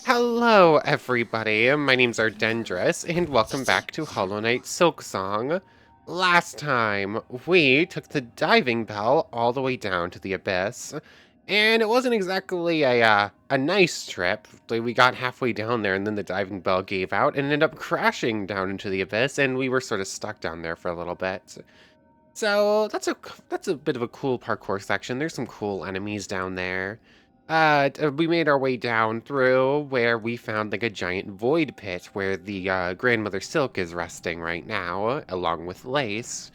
Hello, everybody. My name's Ardendris, and welcome back to Hollow Knight Silksong. Last time, we took the diving bell all the way down to the abyss, and it wasn't exactly a nice trip. Like, we got halfway down there, and then the diving bell gave out and ended up crashing down into the abyss, and we were sort of stuck down there for a little bit. So that's a bit of a cool parkour section. There's some cool enemies down there. We made our way down through where we found like a giant void pit where the grandmother Silk is resting right now, along with Lace.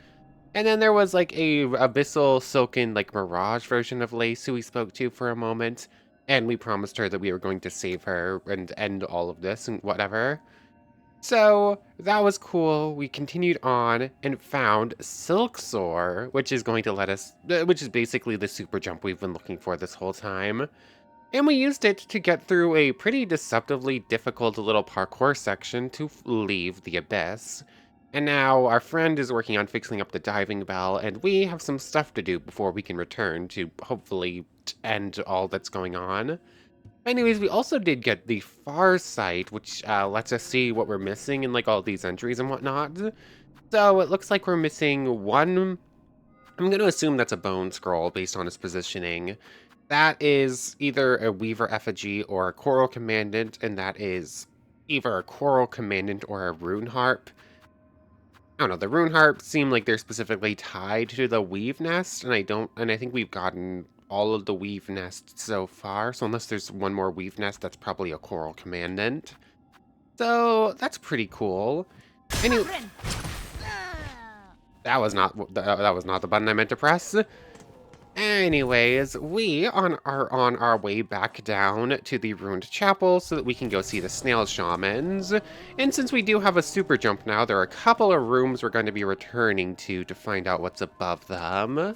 And then there was like a abyssal silken like mirage version of Lace who we spoke to for a moment, and we promised her that we were going to save her and end all of this and whatever. So that was cool. We continued on and found Silksong, which is going to let us, which is basically the super jump we've been looking for this whole time. And we used it to get through a pretty deceptively difficult little parkour section to leave the abyss. And now our friend is working on fixing up the diving bell, and we have some stuff to do before we can return to hopefully end all that's going on. Anyways, we also did get the far sight, which lets us see what we're missing in like all these entries and whatnot. So it looks like we're missing one. I'm going to assume that's a bone scroll based on its positioning. That is either a Weaver effigy or a Coral Commandant, and that is either a Coral Commandant or a Rune Harp. I don't know, the Rune Harp seem like they're specifically tied to the Weave Nest, and I think we've gotten all of the Weave Nests so far, so unless there's one more Weave Nest, that's probably a Coral Commandant. So, that's pretty cool. Anyway, that was not the button I meant to press. Anyways, we are on our way back down to the ruined chapel so that we can go see the snail shamans. And since we do have a super jump now, there are a couple of rooms we're going to be returning to find out what's above them.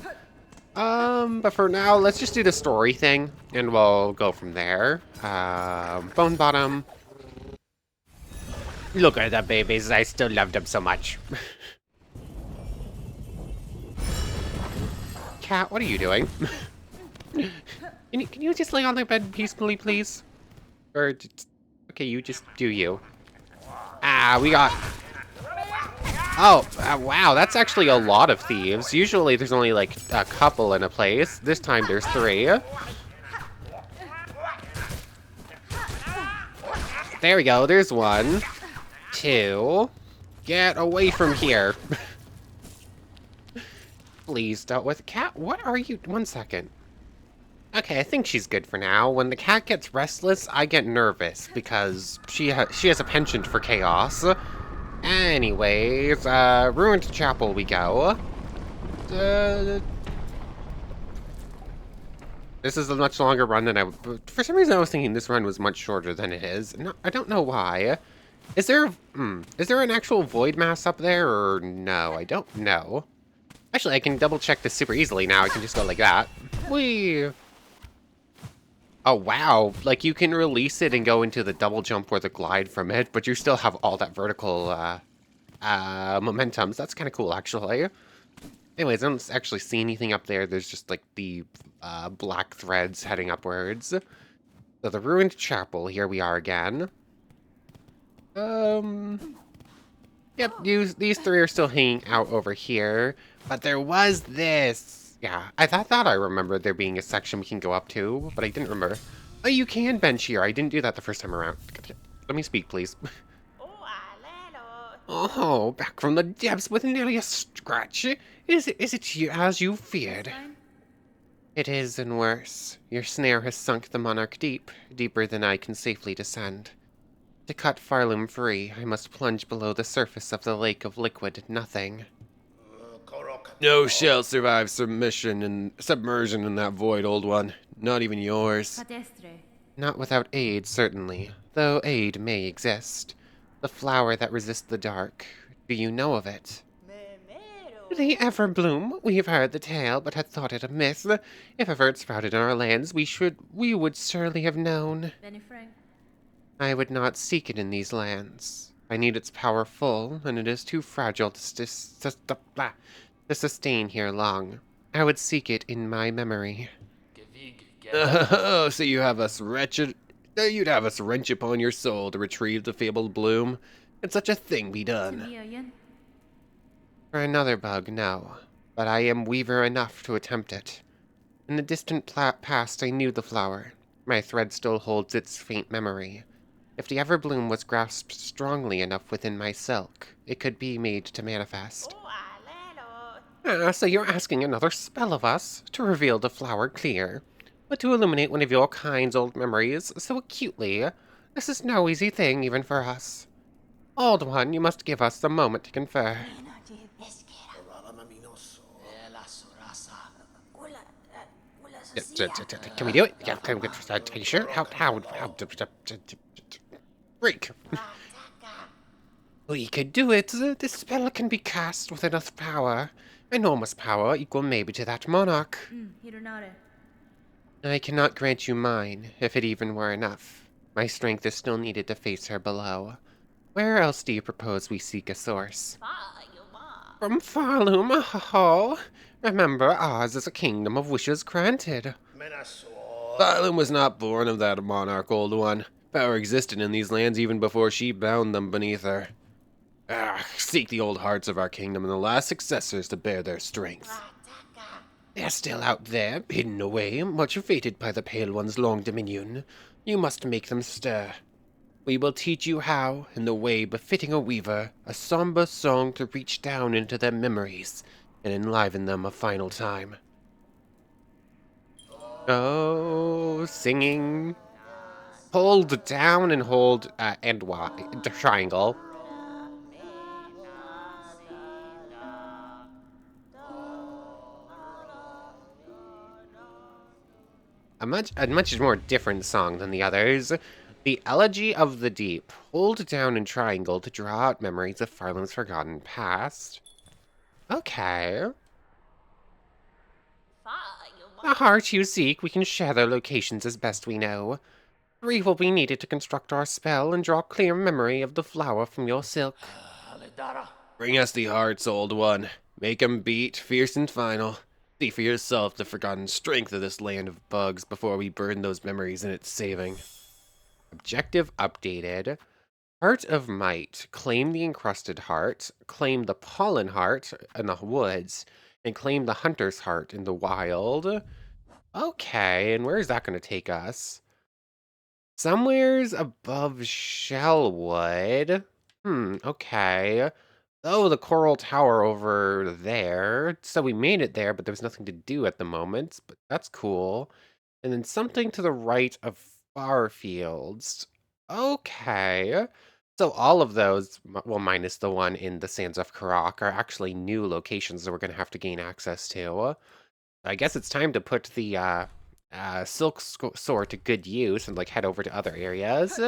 But for now, let's just do the story thing, and we'll go from there. Bone Bottom. Look at the babies, I still love them so much. Cat, what are you doing? Can you just lay on the bed peacefully, please? Or, okay, you just do you. Ah, we got... Oh, wow, that's actually a lot of thieves. Usually there's only like a couple in a place. This time there's 3. There we go, there's 1. 2. Get away from here. Please, dealt with cat. What are you? 1 second. Okay, I think she's good for now. When the cat gets restless, I get nervous because she has a penchant for chaos. Anyways, ruined chapel we go. This is a much longer run than for some reason I was thinking this run was much shorter than it is. No, I don't know why. Is there an actual void mass up there or no? I don't know. Actually, I can double check this super easily now. I can just go like that. Whee! Oh, wow. Like, you can release it and go into the double jump or the glide from it, but you still have all that vertical, momentum. So that's kind of cool, actually. Anyways, I don't actually see anything up there. There's just, like, the, black threads heading upwards. So the ruined chapel, here we are again. Yep, these 3 are still hanging out over here. But there was this. Yeah, I thought I remembered there being a section we can go up to, but I didn't remember. Oh, you can bench here. I didn't do that the first time around. Let me speak, please. Oh, back from the depths with nearly a scratch. Is it you as you feared? It is, and worse. Your snare has sunk the monarch deep, deeper than I can safely descend. To cut Pharloom free, I must plunge below the surface of the lake of liquid nothing. No shall survive submersion in that void, old one. Not even yours. Not without aid, certainly, though aid may exist. The flower that resists the dark. Do you know of it? The Everbloom. We have heard the tale, but had thought it a myth. If ever it sprouted in our lands, we would surely have known. I would not seek it in these lands. I need its power full, and it is too fragile to sustain here long. I would seek it in my memory. Oh, so you have us wretched You'd have us wrench upon your soul to retrieve the fabled bloom. Can such a thing be done? For another bug, no. But I am weaver enough to attempt it. In the distant past, I knew the flower. My thread still holds its faint memory. If the Everbloom was grasped strongly enough within my silk, it could be made to manifest. So you're asking another spell of us to reveal the flower clear, but to illuminate one of your kind's old memories so acutely. This is no easy thing even for us. Old one, you must give us a moment to confer. Can we do it? Yeah, can we get are you sure? How, break. We could do it. This spell can be cast with enough power. Enormous power, equal maybe to that monarch. I cannot grant you mine, if it even were enough. My strength is still needed to face her below. Where else do you propose we seek a source? From Pharloom, oh. Remember, ours is a kingdom of wishes granted. Pharloom was not born of that monarch, old one. Power existed in these lands even before she bound them beneath her. Seek the old hearts of our kingdom and the last successors to bear their strength. They're still out there, hidden away, much fated by the Pale One's long dominion. You must make them stir. We will teach you how, in the way befitting a weaver, a somber song to reach down into their memories and enliven them a final time. Oh, singing. Hold down and hold and Y, the triangle. A much more different song than the others. The Elegy of the Deep. Hold down and triangle to draw out memories of Pharloom's forgotten past. Okay. The heart you seek, we can share their locations as best we know. 3 will be needed to construct our spell and draw clear memory of the flower from your silk. Bring us the hearts, old one. Make 'em beat, fierce and final. See for yourself the forgotten strength of this land of bugs before we burn those memories in its saving. Objective updated. Heart of Might. Claim the encrusted heart, claim the pollen heart in the woods, and claim the hunter's heart in the wild. Okay, and where is that going to take us? Somewhere's above Shellwood. Okay. Oh, the Coral Tower over there. So we made it there, but there's nothing to do at the moment. But that's cool. And then something to the right of Farfields. Okay. So all of those, well, minus the one in the Sands of Karak, are actually new locations that we're going to have to gain access to. I guess it's time to put the silk sword to good use and like head over to other areas.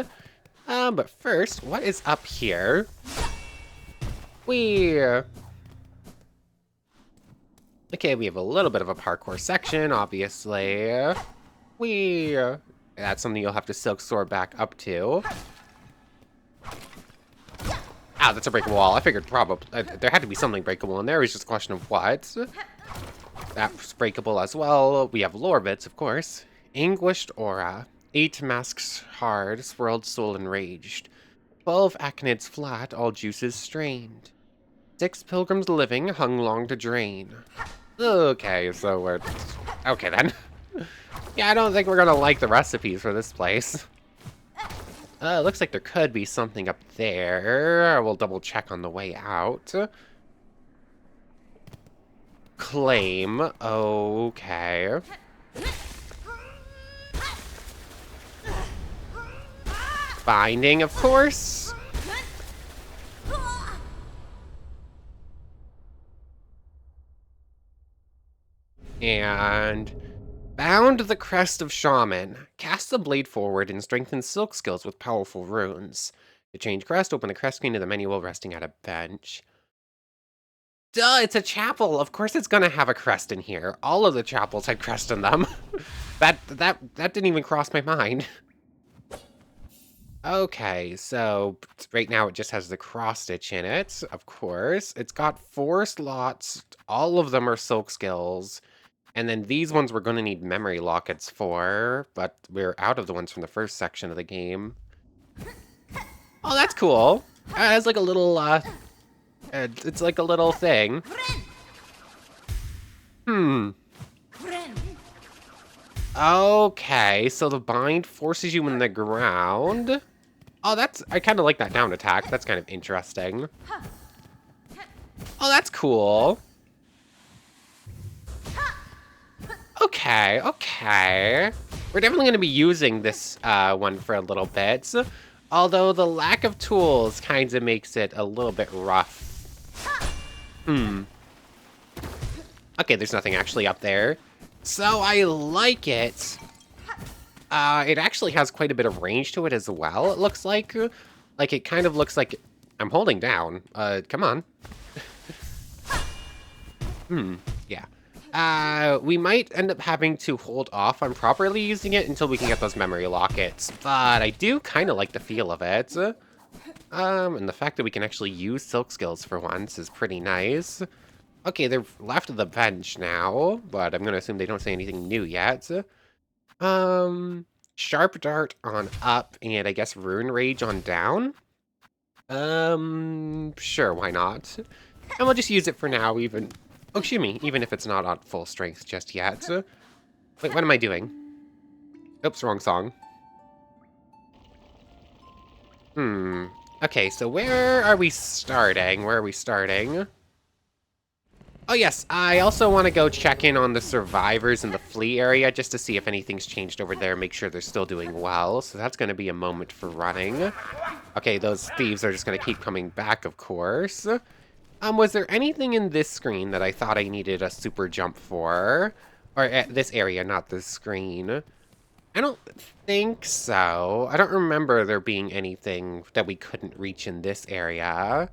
But first, what is up here? Okay, we have a little bit of a parkour section, obviously. That's something you'll have to silk sword back up to. Ah, that's a breakable wall. I figured probably there had to be something breakable in there. It was just a question of what. That's breakable as well. We have lore bits, of course. Anguished aura. 8 masks hard, swirled soul enraged. 12 aconids flat, all juices strained. 6 pilgrims living, hung long to drain. Okay, so we're... Okay, then. Yeah, I don't think we're gonna like the recipes for this place. Looks like there could be something up there. We'll double check on the way out. Claim. Okay. Binding, of course. And bound the crest of shaman. Cast the blade forward and strengthen silk skills with powerful runes. To change crest, open the crest screen to the menu while resting at a bench. Duh, it's a chapel. Of course it's gonna have a crest in here. All of the chapels had crest in them. that didn't even cross my mind. Okay, so right now it just has the cross stitch in it, of course. It's got 4 slots. All of them are silk skills. And then these ones we're going to need memory lockets for, but we're out of the ones from the first section of the game. Oh, that's cool. It has like a little, it's like a little thing. Hmm. Okay, so the bind forces you in the ground. Oh, I kind of like that down attack. That's kind of interesting. Oh, that's cool. Okay, okay. We're definitely going to be using this one for a little bit. Although the lack of tools kind of makes it a little bit rough. Okay, there's nothing actually up there. So I like it. It actually has quite a bit of range to it as well, it looks like. Like, it kind of looks like I'm holding down. Come on. Yeah. We might end up having to hold off on properly using it until we can get those memory lockets. But I do kind of like the feel of it. And the fact that we can actually use silk skills for once is pretty nice. Okay, they're left of the bench now, but I'm gonna assume they don't say anything new yet. Sharp Dart on up, and I guess Rune Rage on down? Sure, why not? And we'll just use it for now, even... Oh, excuse me, even if it's not on full strength just yet. Wait, what am I doing? Oops, wrong song. Okay, so where are we starting? Where are we starting? Oh yes, I also want to go check in on the survivors in the flea area just to see if anything's changed over there, make sure they're still doing well. So that's going to be a moment for running. Okay, those thieves are just going to keep coming back, of course. Was there anything in this screen that I thought I needed a super jump for? Or at this area, not this screen. I don't think so. I don't remember there being anything that we couldn't reach in this area.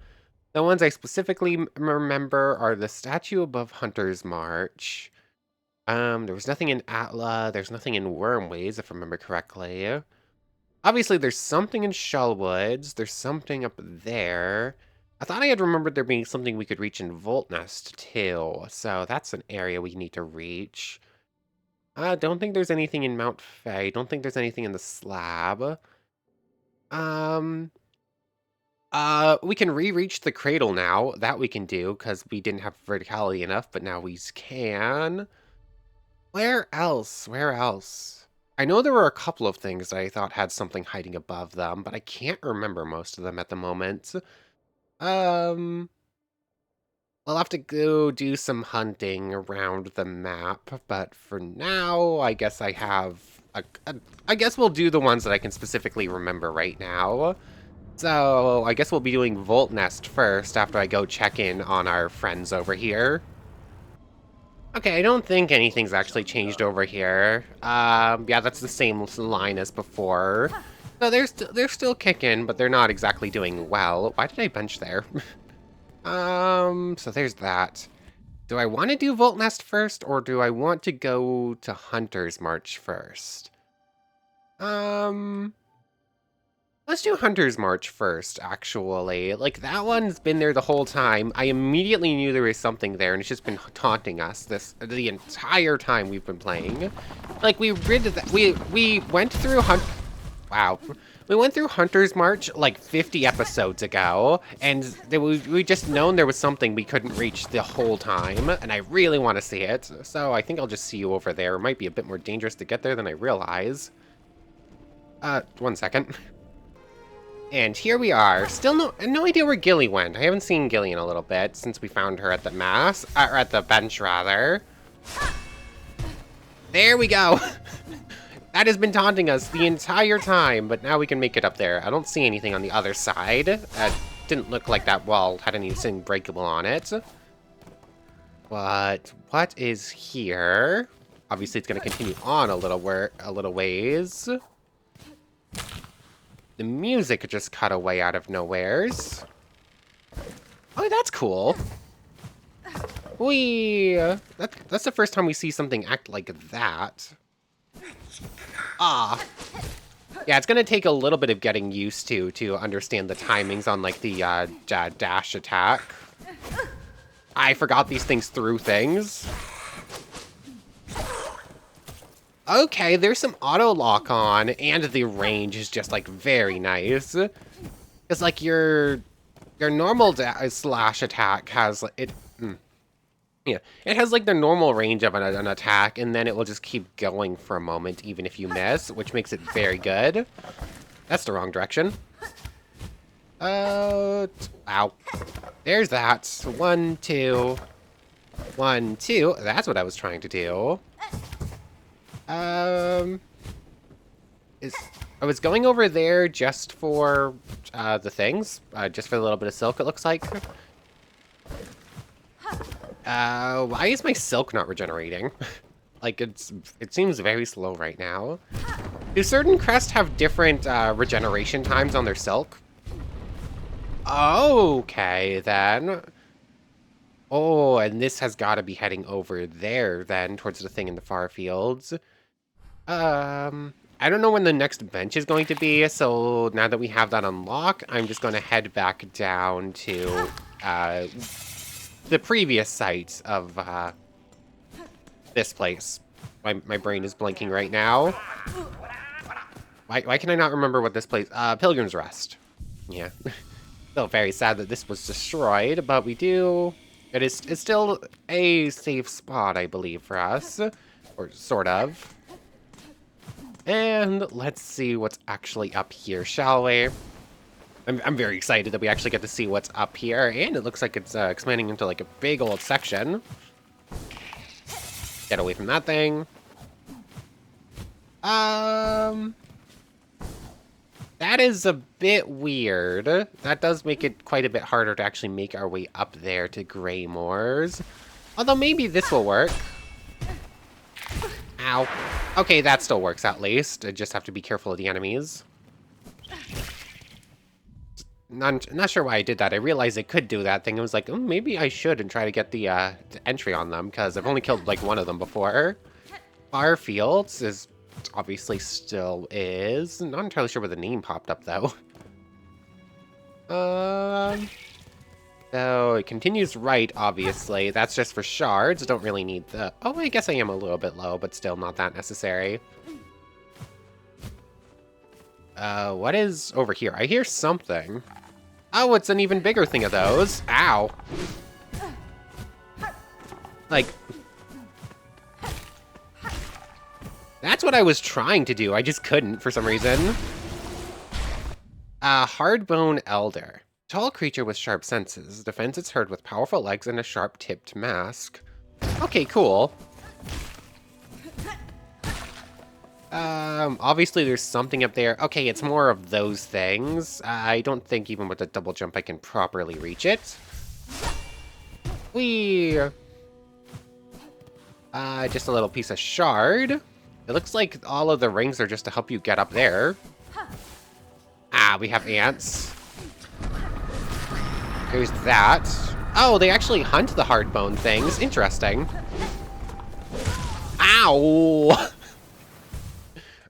The ones I specifically remember are the statue above Hunter's March. There was nothing in Atla. There's nothing in Wormways, if I remember correctly. Obviously, there's something in Shellwoods. There's something up there. I thought I had remembered there being something we could reach in Voltnest, too. So that's an area we need to reach. I don't think there's anything in Mount Faye. Don't think there's anything in the slab. We can re-reach the cradle now. That we can do, because we didn't have verticality enough, but now we can. Where else? Where else? I know there were a couple of things that I thought had something hiding above them, but I can't remember most of them at the moment. We'll have to go do some hunting around the map, but for now, I guess I have... I guess we'll do the ones that I can specifically remember right now. So, I guess we'll be doing Voltnest first after I go check in on our friends over here. Okay, I don't think anything's actually changed over here. Yeah, that's the same line as before. So they're still kicking, but they're not exactly doing well. Why did I bench there? So there's that. Do I want to do Voltnest first, or do I want to go to Hunter's March first? Let's do Hunter's March first, actually. Like, that one's been there the whole time. I immediately knew there was something there, and it's just been taunting us the entire time we've been playing. Like, we went through Wow. We went through Hunter's March, like, 50 episodes ago, and we just known there was something we couldn't reach the whole time, and I really want to see it. So I think I'll just see you over there. It might be a bit more dangerous to get there than I realize. 1 second. And here we are. Still no idea where Gilly went. I haven't seen Gilly in a little bit since we found her at the or at the bench, rather. There we go. That has been taunting us the entire time, but now we can make it up there. I don't see anything on the other side. Didn't look like that wall had anything breakable on it. But what is here? Obviously, it's going to continue on a little ways. The music just cut away out of nowheres. Oh, that's cool. That's the first time we see something act like that. Ah. Yeah, it's gonna take a little bit of getting used to understand the timings on, like, the dash attack. I forgot these things threw things. Okay, there's some auto lock on, and the range is just like very nice. It's like your normal slash attack has it. Yeah, it has like the normal range of an attack, and then it will just keep going for a moment, even if you miss, which makes it very good. That's the wrong direction. Wow. There's that. 1, 2. 1, 2. That's what I was trying to do. I was going over there just for the things, just for a little bit of silk, it looks like. Why is my silk not regenerating? Like, it seems very slow right now. Do certain crests have different regeneration times on their silk? Okay, then. Oh, and this has got to be heading over there, then, towards the thing in the far fields. I don't know when the next bench is going to be, so now that we have that unlocked, I'm just going to head back down to the previous site of this place. My brain is blinking right now. Why can I not remember what this place... Pilgrim's Rest. Yeah. Still very sad that this was destroyed, but we do... It's still a safe spot, I believe, for us. Or sort of. And let's see what's actually up here, shall we? I'm very excited that we actually get to see what's up here, and it looks like it's expanding into like a big old section. Get away from that thing. That is a bit weird. That does make it quite a bit harder to actually make our way up there to Greymoors. Although maybe this will work. Ow. Okay, that still works at least. I just have to be careful of the enemies. Not sure why I did that. I realized I could do that thing. I was like, oh, maybe I should and try to get the entry on them, because I've only killed like one of them before. Far Fields is obviously still is. Not entirely sure where the name popped up though. So it continues right, obviously. That's just for shards. Don't really need the... Oh, I guess I am a little bit low, but still not that necessary. What is over here? I hear something. Oh, it's an even bigger thing of those. Ow. Like... That's what I was trying to do. I just couldn't for some reason. Hardbone Elder. Tall creature with sharp senses. Defends its herd with powerful legs and a sharp-tipped mask. Okay, cool. Obviously there's something up there. Okay, it's more of those things. I don't think even with the double jump I can properly reach it. Just a little piece of shard. It looks like all of the rings are just to help you get up there. We have ants. There's that. Oh, they actually hunt the hardbone things. Interesting. Ow!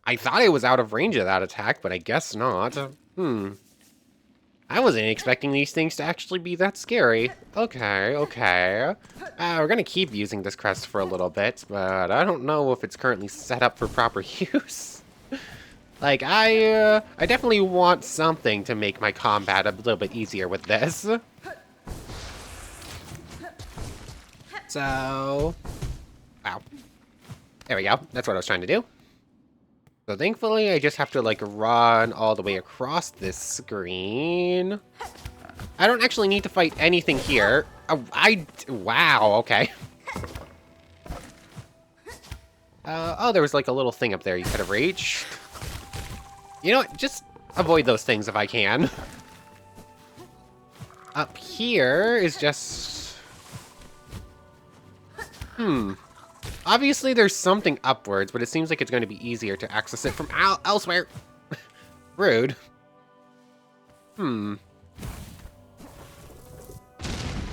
I thought I was out of range of that attack, but I guess not. I wasn't expecting these things to actually be that scary. Okay, okay. We're gonna keep using this crest for a little bit, but I don't know if it's currently set up for proper use. Like, I definitely want something to make my combat a little bit easier with this. So... Wow. There we go. That's what I was trying to do. So thankfully, I just have to, like, run all the way across this screen. I don't actually need to fight anything here. Wow, okay. Oh, there was, like, a little thing up there you could have reached. You know what? Just avoid those things if I can. Up here is just... Obviously, there's something upwards, but it seems like it's going to be easier to access it from elsewhere. Rude. Oh,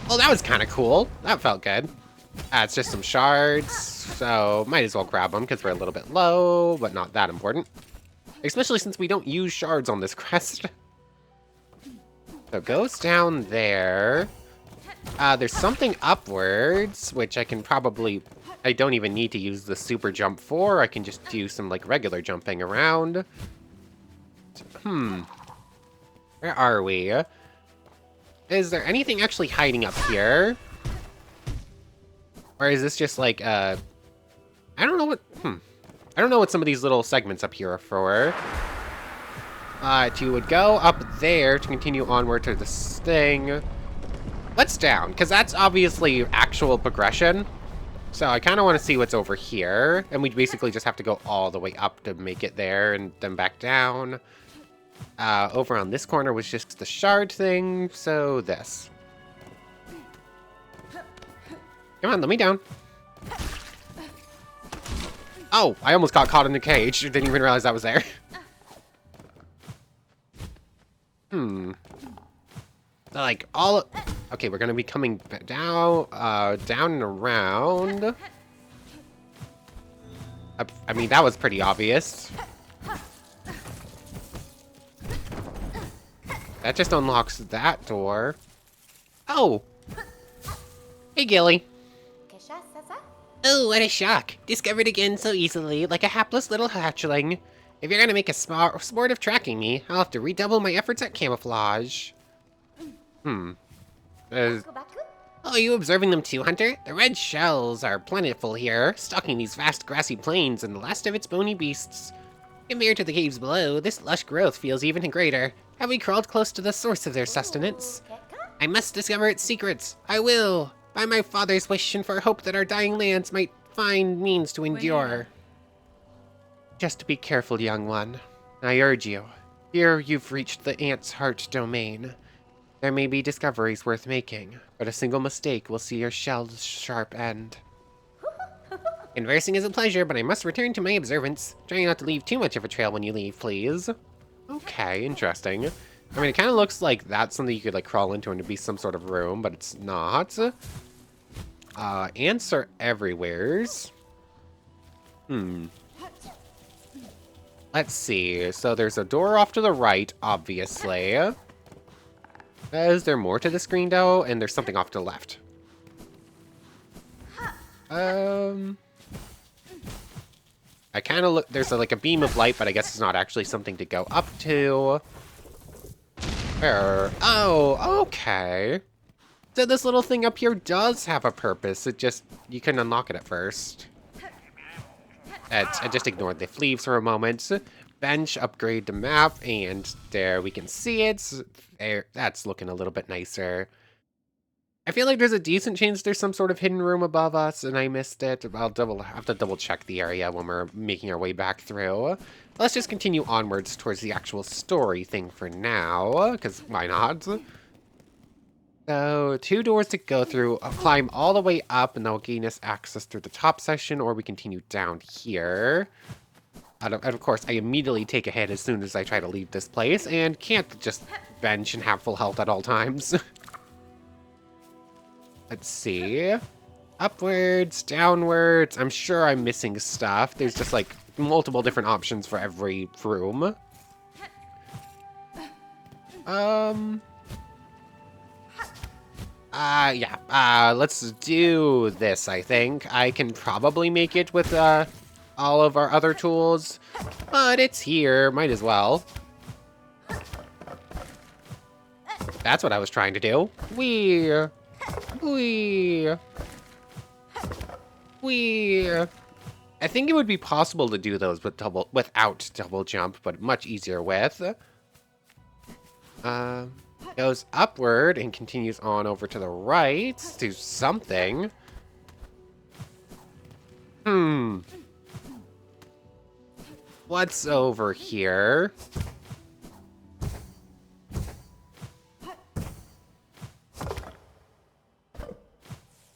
that was kind of cool. That felt good. It's just some shards, so might as well grab them because we're a little bit low, but not that important. Especially since we don't use shards on this crest. So it goes down there. There's something upwards, which I can probably... I don't even need to use the super jump for. I can just do some, like, regular jumping around. Where are we? Is there anything actually hiding up here? Or is this just, like, I don't know what... I don't know what some of these little segments up here are for. You would go up there to continue onward to this thing. Let's down, because that's obviously actual progression. So I kind of want to see what's over here. And we basically just have to go all the way up to make it there and then back down. Over on this corner was just the shard thing, so this. Come on, let me down. Oh, I almost got caught in the cage. Didn't even realize that was there. Like, all... Okay, we're gonna be coming down, down and around. I mean, that was pretty obvious. That just unlocks that door. Oh! Hey, Gilly. Oh, what a shock. Discovered again so easily, like a hapless little hatchling. If you're gonna make a sport of tracking me, I'll have to redouble my efforts at camouflage. Oh, you observing them too, Hunter? The red shells are plentiful here, stalking these vast grassy plains and the last of its bony beasts. Compared to the caves below, this lush growth feels even greater. Have we crawled close to the source of their sustenance? I must discover its secrets. I will, by my father's wish and for hope that our dying lands might find means to endure. Just be careful, young one. I urge you. Here you've reached the ant's heart domain. There may be discoveries worth making, but a single mistake will see your shell's sharp end. Conversing is a pleasure, but I must return to my observance. Try not to leave too much of a trail when you leave, please. Okay, interesting. I mean, it kind of looks like that's something you could, like, crawl into and it'd be some sort of room, but it's not. Ants are everywheres. Let's see. So there's a door off to the right, obviously. Is there more to the screen, though? And there's something off to the left. I kind of look... There's like a beam of light, but I guess it's not actually something to go up to. Where? Oh, okay. So this little thing up here does have a purpose. It just... You couldn't unlock it at first. I just ignored the leaves for a moment. Bench, upgrade the map, and there we can see it. There, that's looking a little bit nicer. I feel like there's a decent chance there's some sort of hidden room above us, and I missed it. I'll have to double check the area when we're making our way back through. Let's just continue onwards towards the actual story thing for now, because why not? So, 2 doors to go through. I'll climb all the way up, and that will gain us access through the top section, or we continue down here. And of course, I immediately take a hit as soon as I try to leave this place, and can't just bench and have full health at all times. Let's see. Upwards, downwards. I'm sure I'm missing stuff. There's just, like, multiple different options for every room. Yeah. Let's do this, I think. I can probably make it with, all of our other tools, but it's here. Might as well. That's what I was trying to do. Wee. I think it would be possible to do those without double jump, but much easier with. Goes upward and continues on over to the right to something. What's over here?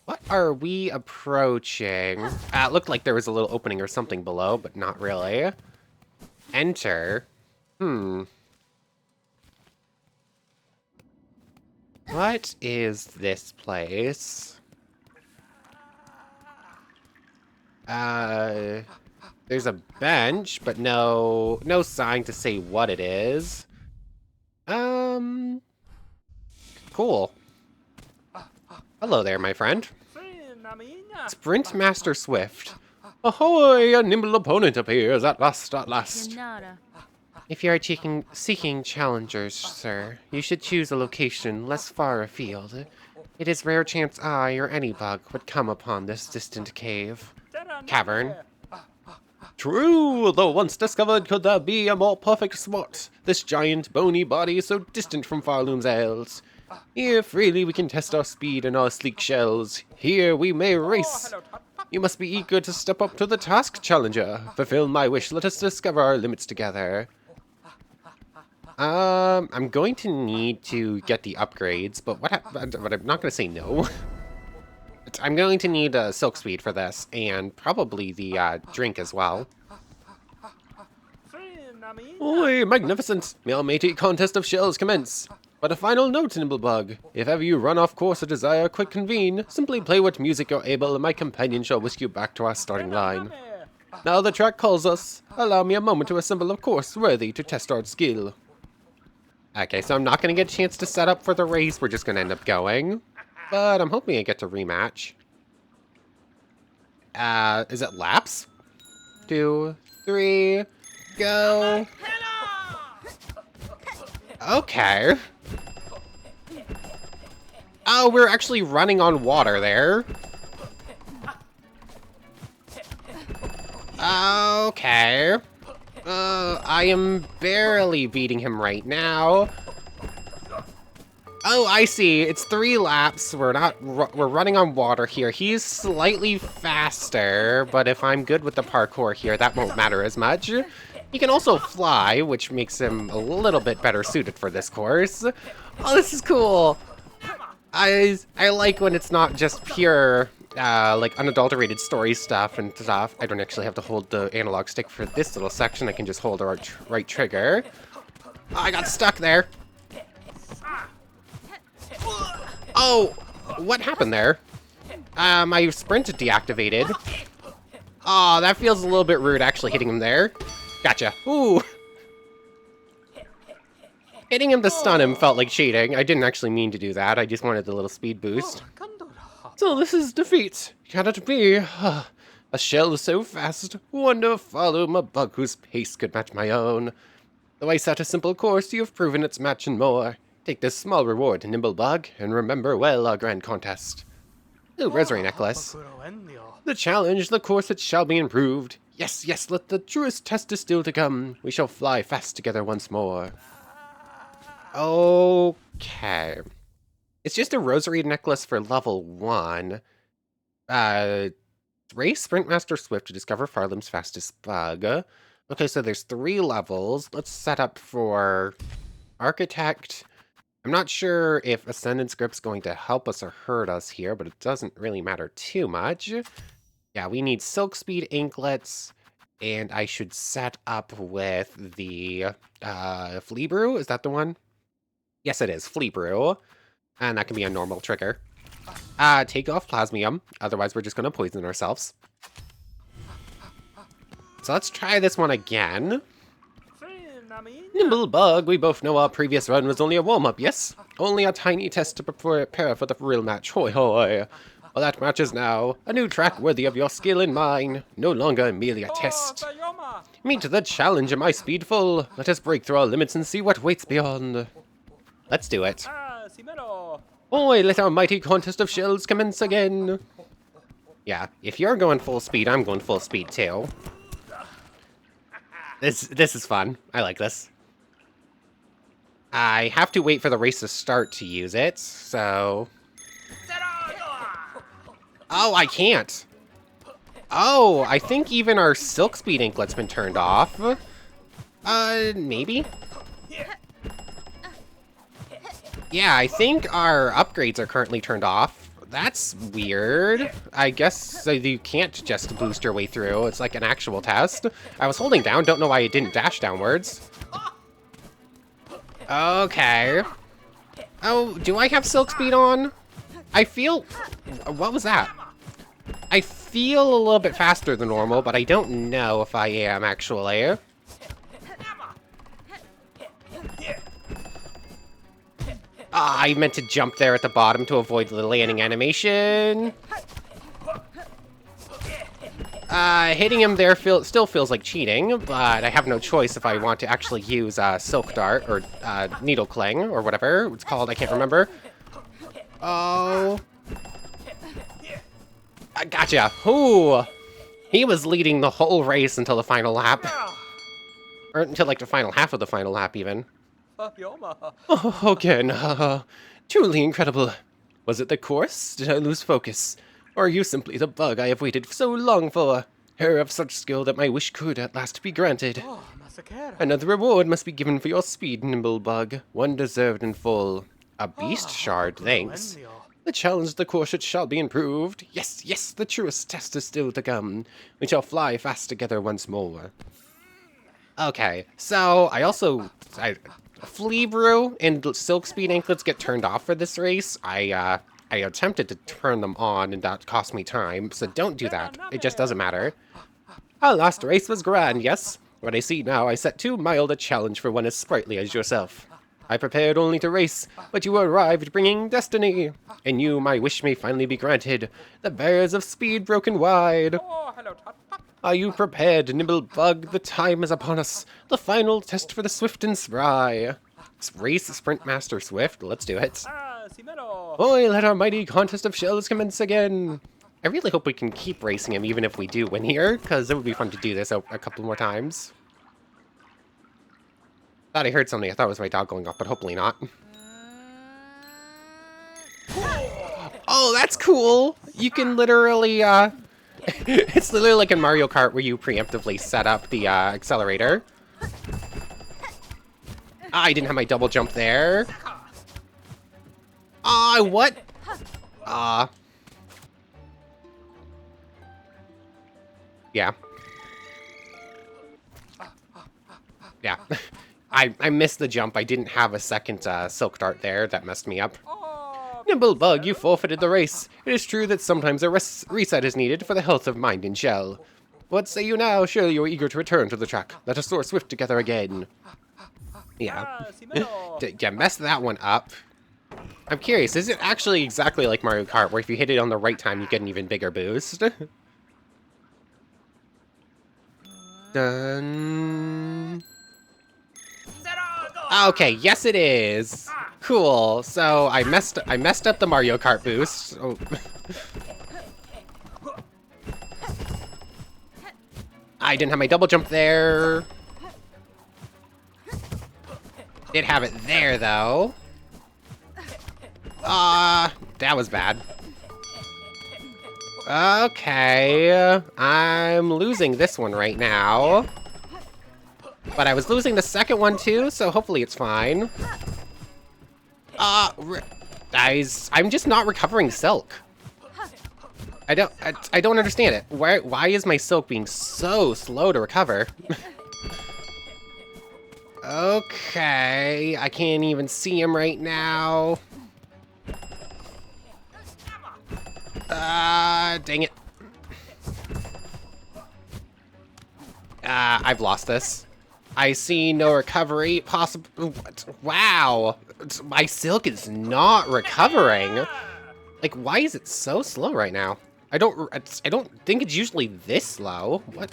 What are we approaching? It looked like there was a little opening or something below, but not really. Enter. What is this place? There's a bench, but no sign to say what it is. Cool. Hello there, my friend. Sprint Master Swift. Ahoy! A nimble opponent appears at last, at last. If you are seeking challengers, sir, you should choose a location less far afield. It is rare chance I or any bug would come upon this distant cavern. True, though once discovered, could there be a more perfect spot? This giant, bony body so distant from Pharloom's isles. Here, freely, we can test our speed and our sleek shells. Here, we may race. You must be eager to step up to the task, challenger. Fulfill my wish, let us discover our limits together. I'm going to need to get the upgrades, but but I'm not going to say no. I'm going to need Silk Speed for this, and probably the drink as well. Oi, magnificent! May our matey contest of shells commence. But a final note, Nimblebug. If ever you run off course or desire a quick convene, simply play what music you're able, and my companion shall whisk you back to our starting line. Now the track calls us. Allow me a moment to assemble a course worthy to test our skill. Okay, so I'm not going to get a chance to set up for the race. We're just going to end up going. But I'm hoping I get to rematch. Is it laps? 2, 3, go. Okay. Oh, we're actually running on water there. Okay. I am barely beating him right now. Oh, I see. It's 3 laps. We're running on water here. He's slightly faster, but if I'm good with the parkour here, that won't matter as much. He can also fly, which makes him a little bit better suited for this course. Oh, this is cool. I like when it's not just pure, like, unadulterated story stuff and stuff. I don't actually have to hold the analog stick for this little section. I can just hold the right trigger. Oh, I got stuck there. Oh, what happened there? My sprint deactivated. Oh, that feels a little bit rude, actually, hitting him there. Gotcha. Ooh. Hitting him to stun him felt like cheating. I didn't actually mean to do that. I just wanted the little speed boost. So this is defeat. Can it be? A shell so fast. Wonder if Pharloom, a bug whose pace could match my own. Though I set a simple course, you have proven its match and more. Take this small reward, nimble bug, and remember well our grand contest. Ooh, rosary necklace. The challenge, the course, it shall be improved. Yes, yes, let the truest test is still to come. We shall fly fast together once more. Okay. It's just a rosary necklace for level 1. Race Sprint Master Swift to discover Pharloom's fastest bug. Okay, so there's 3 levels. Let's set up for Architect. I'm not sure if Ascendant Script's going to help us or hurt us here, but it doesn't really matter too much. Yeah, we need Silk Speed Inklets, and I should set up with the Flea Brew. Is that the one? Yes, it is. Flea Brew. And that can be a normal trigger. Take off Plasmium. Otherwise, we're just going to poison ourselves. So let's try this one again. Nimble Bug, we both know our previous run was only a warm-up, yes? Only a tiny test to prepare for the real match, hoi hoi. Well, that match is now a new track worthy of your skill and mine, no longer merely a test. Meet the challenge, am I speedful? Let us break through our limits and see what waits beyond. Let's do it. Oi, let our mighty contest of shells commence again. Yeah, if you're going full speed, I'm going full speed too. This is fun. I like this. I have to wait for the race to start to use it, so... Oh, I can't. Oh, I think even our Silk Speed Inklet's been turned off. Maybe? Yeah, I think our upgrades are currently turned off. That's weird. I guess you can't just boost your way through. It's like an actual test. I was holding down, don't know why it didn't dash downwards. Okay. Oh, do I have Silk Speed on? I feel... What was that? I feel a little bit faster than normal, but I don't know if I am, actually. Ah, I meant to jump there at the bottom to avoid the landing animation. Hitting him there still feels like cheating, but I have no choice if I want to actually use Silk Dart or Needle Cling or whatever it's called. I can't remember. Oh. I gotcha. Ooh. He was leading the whole race until the final lap. Or until like the final half of the final lap even. Oh, again. Truly incredible. Was it the course? Did I lose focus? Or are you simply the bug I have waited so long for? Her of such skill that my wish could at last be granted. Another reward must be given for your speed, nimble bug. One deserved in full. A beast shard, thanks. The challenge of the course shall be improved. Yes, yes, the truest test is still to come. We shall fly fast together once more. Okay, so Flea Brew and Silk Speed Anklets get turned off for this race. I attempted to turn them on and that cost me time, so don't do that. It just doesn't matter. Our last race was grand, yes. What I see now, I set too mild a challenge for one as sprightly as yourself. I prepared only to race, but you arrived bringing destiny. And you, my wish may finally be granted. The barriers of speed broken wide. Are you prepared, nimble bug? The time is upon us. The final test for the swift and spry. Race Sprint Master Swift. Let's do it. Boy, let our mighty contest of shells commence again. I really hope we can keep racing him even if we do win here, because it would be fun to do this a couple more times. Thought I heard something. I thought it was my dog going off, but hopefully not. Oh, that's cool! You can literally, it's literally like in Mario Kart where you preemptively set up the, accelerator. I didn't have my double jump there. What? Yeah. Yeah. I missed the jump. I didn't have a second Silk Dart there. That messed me up. Nimble bug, you forfeited the race. It is true that sometimes a reset is needed for the health of mind and shell. What say you now? Surely you are eager to return to the track. Let us soar swift together again. Yeah. Yeah, messed that one up. I'm curious, is it actually exactly like Mario Kart, where if you hit it on the right time, you get an even bigger boost? Dun. Okay, yes it is. Cool. So I messed up the Mario Kart boost. Oh. I didn't have my double jump there. Did have it there though. That was bad. Okay, I'm losing this one right now. But I was losing the second one too, so hopefully it's fine. Guys, I'm just not recovering silk. I don't understand it. Why is my silk being so slow to recover? Okay, I can't even see him right now. Dang it. I've lost this. I see no recovery possible. Wow. My silk is not recovering. Like, why is it so slow right now? I don't think it's usually this slow. What?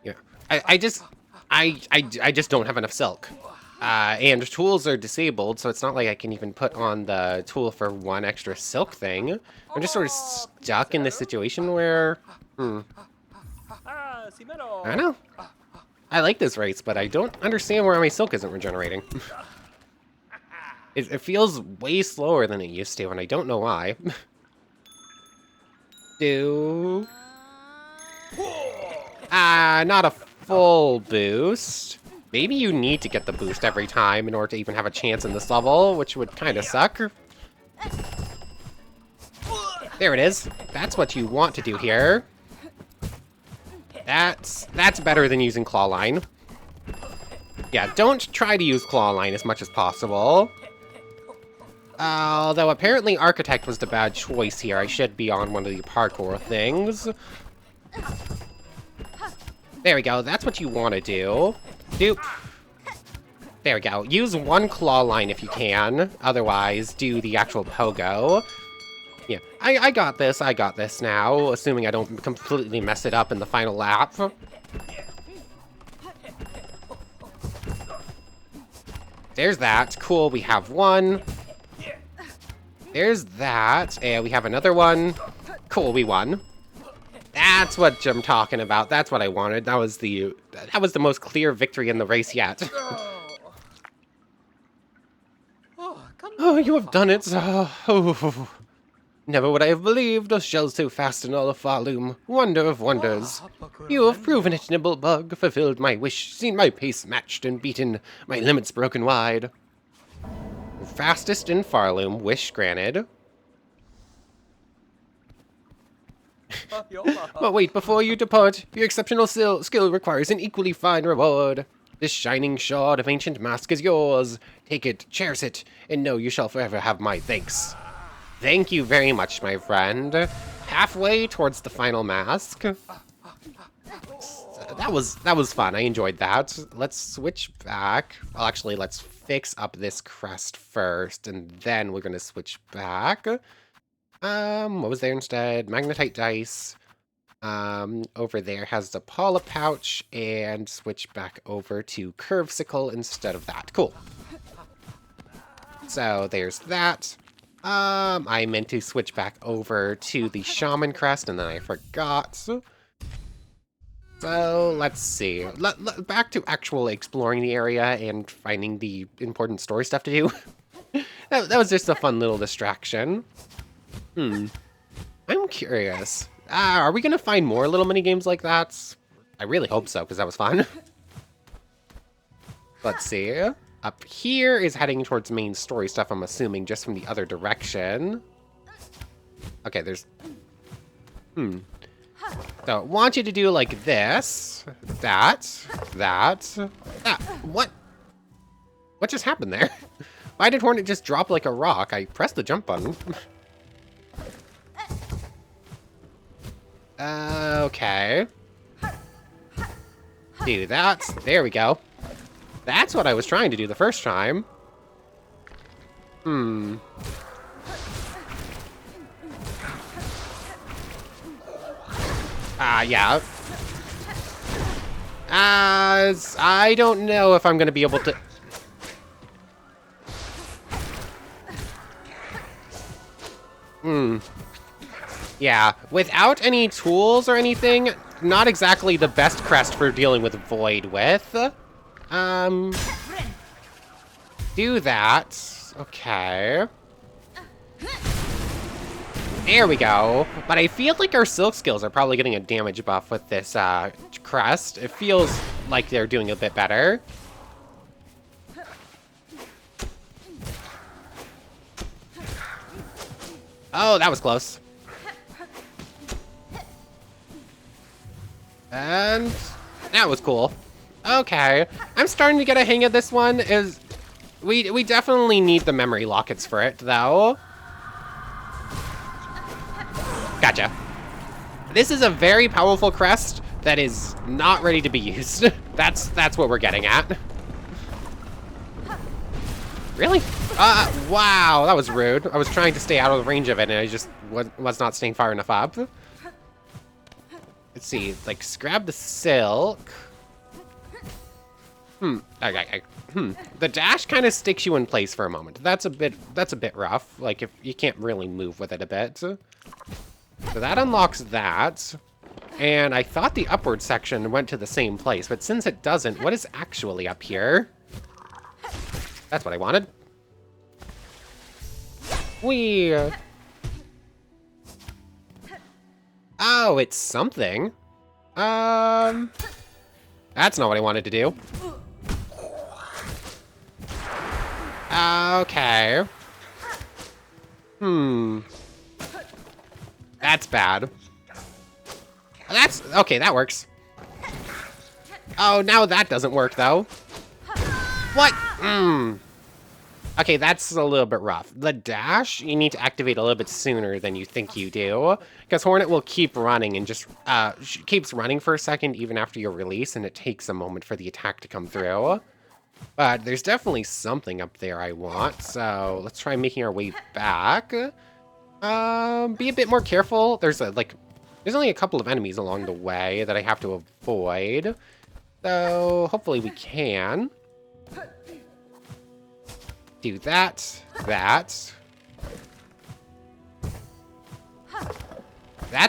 Yeah. I just don't have enough silk. And tools are disabled, so it's not like I can even put on the tool for one extra silk thing. I'm just sort of stuck in this situation where, I don't know. I like this race, but I don't understand why my silk isn't regenerating. It feels way slower than it used to, and I don't know why. Not a full boost. Maybe you need to get the boost every time in order to even have a chance in this level, which would kind of suck. There it is. That's what you want to do here. That's better than using Claw Line. Yeah, don't try to use Claw Line as much as possible. Although apparently Architect was the bad choice here. I should be on one of the parkour things. There we go. That's what you want to do. Doop. There we go. Use one claw line if you can. Otherwise, do the actual pogo. Yeah, I got this. I got this now, assuming I don't completely mess it up in the final lap. There's that. Cool, we have one. There's that. And we have another one. Cool, we won. That's what I'm talking about. That's what I wanted. That was the most clear victory in the race yet. Oh, you have done it. Oh. Never would I have believed those shells so fast in all of Pharloom. Wonder of wonders. You have proven it, Nibblebug, fulfilled my wish, seen my pace matched and beaten, my limits broken wide. Fastest in Pharloom, wish granted. But wait, before you depart, your exceptional skill requires an equally fine reward. This shining shard of ancient mask is yours. Take it, cherish it, and know you shall forever have my thanks. Thank you very much, my friend. Halfway towards the final mask. That was fun. I enjoyed that. Let's switch back. Well, actually, let's fix up this crest first, and then we're gonna switch back. What was there instead? Magnetite dice. Over there has the Paula pouch, and switch back over to Curvesicle instead of that. Cool. So there's that. I meant to switch back over to the Shaman crest, and then I forgot. So let's see. Back to actual exploring the area and finding the important story stuff to do. that was just a fun little distraction. I'm curious. Are we gonna find more little mini games like that? I really hope so, because that was fun. Let's see. Up here is heading towards main story stuff, I'm assuming, just from the other direction. Okay, there's... So, I want you to do like this. That. What? What just happened there? Why did Hornet just drop like a rock? I pressed the jump button. Okay. Do that. There we go. That's what I was trying to do the first time. Yeah. I don't know if I'm gonna be able to... Yeah, without any tools or anything, not exactly the best crest for dealing with Void with. Do that. Okay. There we go. But I feel like our Silk skills are probably getting a damage buff with this crest. It feels like they're doing a bit better. Oh, that was close. And that was cool. Okay, I'm starting to get a hang of this one. We definitely need the memory lockets for it, though. Gotcha. This is a very powerful crest that is not ready to be used. That's what we're getting at. Really? Wow, that was rude. I was trying to stay out of the range of it, and I just was not staying far enough up. Let's see, like, grab the silk. Okay. The dash kind of sticks you in place for a moment. That's a bit rough. Like, if you can't really move with it a bit. So that unlocks that. And I thought the upward section went to the same place, but since it doesn't, what is actually up here? That's what I wanted. Whee! Oh, it's something. That's not what I wanted to do. Okay. That's bad. That's... Okay, that works. Oh, now that doesn't work, though. What? Okay, that's a little bit rough. The dash, you need to activate a little bit sooner than you think you do, because Hornet will keep running and just keeps running for a second even after your release, and it takes a moment for the attack to come through. But there's definitely something up there I want, so let's try making our way back. Be a bit more careful. There's only a couple of enemies along the way that I have to avoid, so hopefully we can do that. That's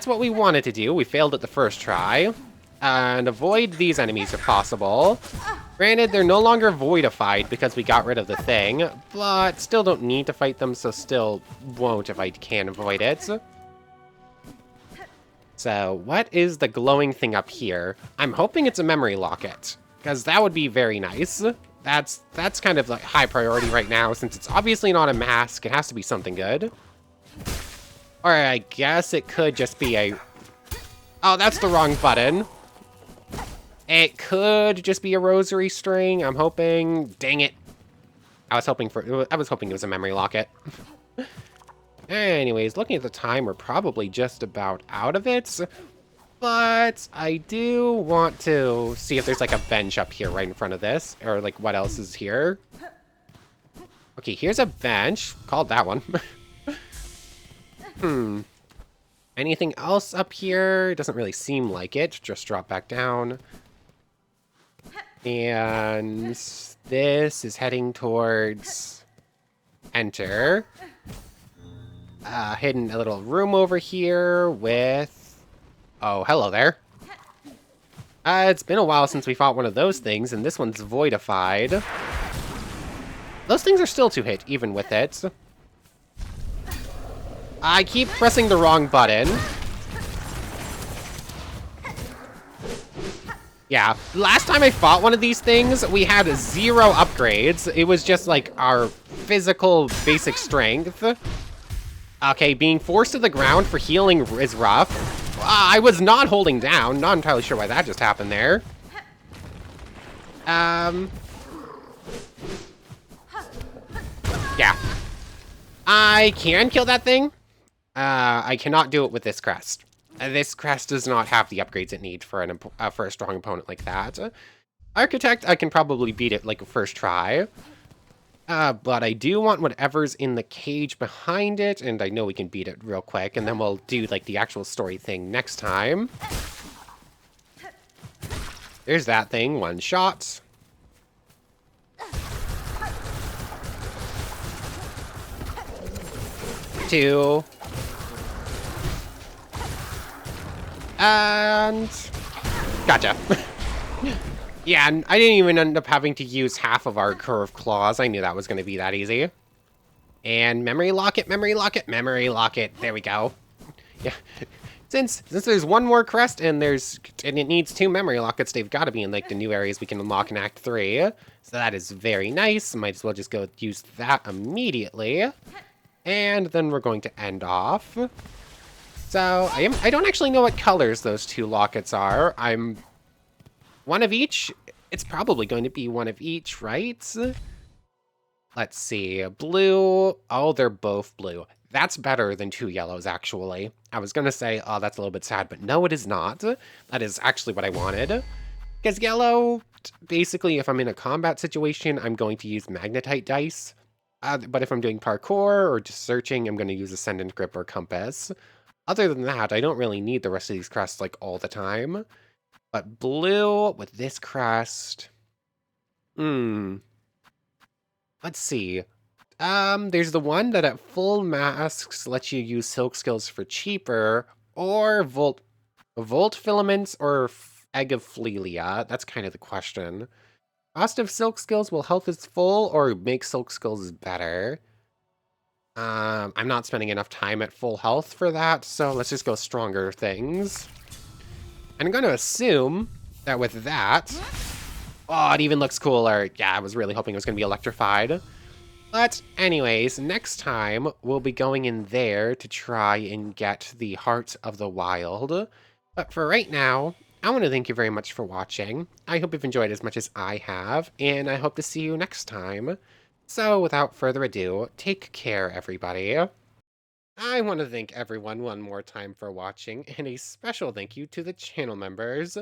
what we wanted to do. We failed at the first try. And avoid these enemies if possible. Granted, they're no longer voidified because we got rid of the thing, but still don't need to fight them, so still won't if I can avoid it. So, what is the glowing thing up here? I'm hoping it's a memory locket, because that would be very nice. That's kind of like high priority right now, since it's obviously not a mask. It has to be something good. Or I guess it could just be a... Oh, that's the wrong button. It could just be a rosary string, I'm hoping. Dang it. I was hoping it was a memory locket. Anyways, looking at the time, we're probably just about out of it. But I do want to see if there's like a bench up here right in front of this, or like what else is here. Okay, here's a bench. Called that one. Anything else up here? Doesn't really seem like it. Just drop back down. And this is heading towards enter. Hidden a little room over here with... Oh, hello there. It's been a while since we fought one of those things, and this one's voidified. Those things are still to hit, even with it. I keep pressing the wrong button. Yeah, last time I fought one of these things, we had 0 upgrades. It was just like our physical basic strength. Okay, being forced to the ground for healing is rough. I was not holding down. Not entirely sure why that just happened there. Yeah. I can kill that thing. I cannot do it with this crest. This crest does not have the upgrades it needs for a strong opponent like that. Architect, I can probably beat it like a first try. But I do want whatever's in the cage behind it, and I know we can beat it real quick, and then we'll do like the actual story thing next time. There's that thing, 1 shot. Two. And... Gotcha. Yeah, and I didn't even end up having to use half of our curved claws. I knew that was going to be that easy. And memory locket, memory locket, memory locket. There we go. Yeah. Since there's 1 more crest and it needs 2 memory lockets, they've got to be in like the new areas we can unlock in Act 3. So that is very nice. Might as well just go use that immediately. And then we're going to end off. So I don't actually know what colors those 2 lockets are. I'm one of each. It's probably going to be one of each, right? Let's see. Blue. Oh, they're both blue. That's better than 2 yellows, actually. I was going to say, oh, that's a little bit sad, but no, it is not. That is actually what I wanted. Because yellow, basically, if I'm in a combat situation, I'm going to use magnetite dice. But if I'm doing parkour or just searching, I'm going to use ascendant grip or compass. Other than that, I don't really need the rest of these crests like all the time. But blue with this crest. Let's see. There's the one that at full masks lets you use silk skills for cheaper, or volt filaments or egg of Flelia. That's kind of the question. Cost of silk skills will health is full or make silk skills better. I'm not spending enough time at full health for that, so let's just go stronger things. And I'm going to assume that with that... Oh, it even looks cooler. Yeah, I was really hoping it was going to be electrified. But anyways, next time we'll be going in there to try and get the Heart of the Wild. But for right now, I want to thank you very much for watching. I hope you've enjoyed as much as I have, and I hope to see you next time. So, without further ado, take care, everybody. I want to thank everyone one more time for watching, and a special thank you to the channel members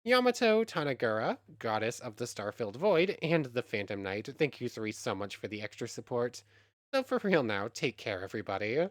Yamato Tanagura, Goddess of the Starfilled Void, and the Phantom Knight. Thank you three so much for the extra support. So, for real now, take care, everybody.